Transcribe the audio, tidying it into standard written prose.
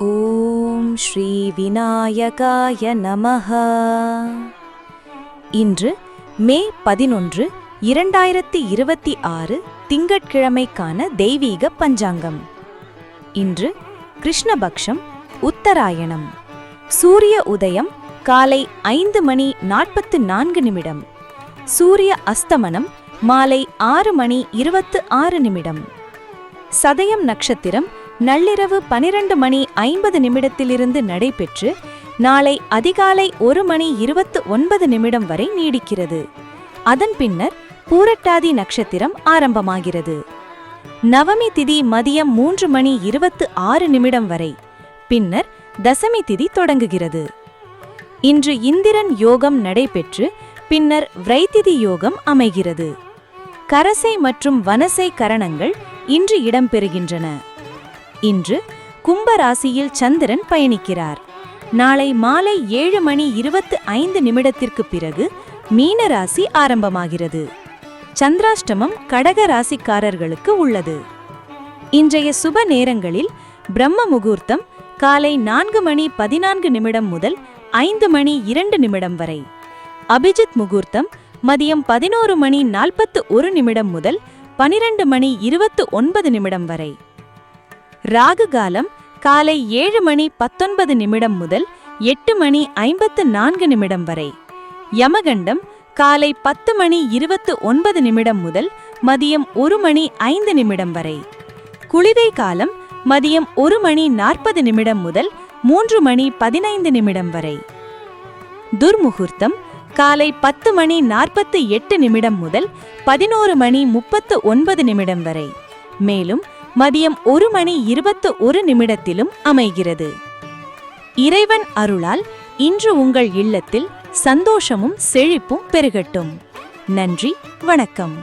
ஓம் ஸ்ரீ விநாயகாய நமஹ. இன்று மே 11, 2026 திங்கட்கிழமைக்கான தெய்வீக பஞ்சாங்கம். இன்று கிருஷ்ணபக்ஷம், உத்தராயணம். சூரிய உதயம் காலை 5:44. சூரிய அஸ்தமனம் மாலை 6:26. சதயம் நட்சத்திரம் நள்ளிரவு 12:50 நடைபெற்று நாளை அதிகாலை 1:29 வரை நீடிக்கிறது. அதன் பின்னர் பூரட்டாதி நட்சத்திரம் ஆரம்பமாகிறது. நவமி திதி மதியம் 3:26 வரை, பின்னர் தசமி திதி தொடங்குகிறது. இன்று இந்திரன் யோகம் நடைபெற்று பின்னர் விரைதிதி யோகம் அமைகிறது. கரசை மற்றும் வனசை கரணங்கள் இன்று இடம்பெறுகின்றன. இன்று கும்பராசியில் சந்திரன் பயணிக்கிறார். நாளை மாலை 7:25 பிறகு மீனராசி ஆரம்பமாகிறது. சந்திராஷ்டமம் கடக ராசிக்காரர்களுக்கு உள்ளது. இன்றைய சுப நேரங்களில் பிரம்ம முகூர்த்தம் காலை 4:14 முதல் 5:02 வரை, அபிஜித் முகூர்த்தம் மதியம் 11:41 முதல் 12:29 வரை, ராகு காலம் காலை 7:19 முதல் 8:54 வரை, யமகண்டம் காலை 10:29 முதல் மதியம் 1:05 வரை, குளிகை காலம் மதியம் 1:40 முதல் 3:15 வரை, துர்முகூர்த்தம் காலை 10:48 முதல் 11:39 வரை, மேலும் மதியம் 1:21 அமைகிறது. இறைவன் அருளால் இன்று உங்கள் இல்லத்தில் சந்தோஷமும் செழிப்பும் பெருகட்டும். நன்றி, வணக்கம்.